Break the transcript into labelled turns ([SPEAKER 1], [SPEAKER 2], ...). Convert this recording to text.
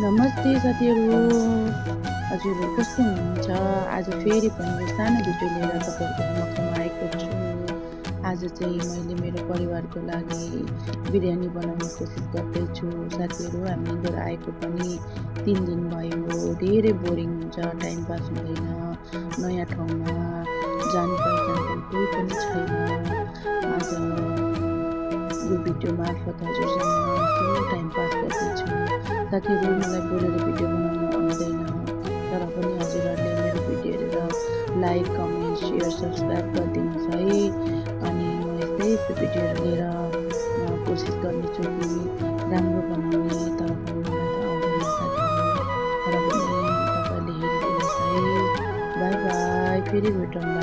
[SPEAKER 1] नमस्ते साथीहरू, हजुरहरू कस्तो हुनुहुन्छ? आज फेरि पनि यो सानो भिडियो लिएर तपाईँहरूको समक्षमा आएको छु। आज चाहिँ मैले मेरो परिवारको लागि बिरयानी बनाउने कोसिस गर्दैछु। साथीहरू, हामी हिँडेर आएको पनि 3 दिन भयो। धेरै बोरिङ हुन्छ, टाइम पास हुँदैन। नयाँ ठाउँमा जान पहिचान कोही पनि छैन। आज यो भिडियो मार्फत हजुरसँग यसो टाइम पास गर्दैछु। साथीहरू, मलाई बोलेर भिडियो बनाउनु आउँदैन, तर पनि हजुरहरूले मेरो भिडियो हेरेर लाइक, कमेन्ट, सेयर, सब्सक्राइब गरिदिनुहोस् है। अनि म यस्तै भिडियोहरू लिएर कोसिस गर्नेछु कि राम्रो बनाउने, तर पनि मलाई त आउँदैन साथीहरू। तर पनि तपाईँले हेरिदिनुहोस् है। बाई बाई, फेरि भेटौँला।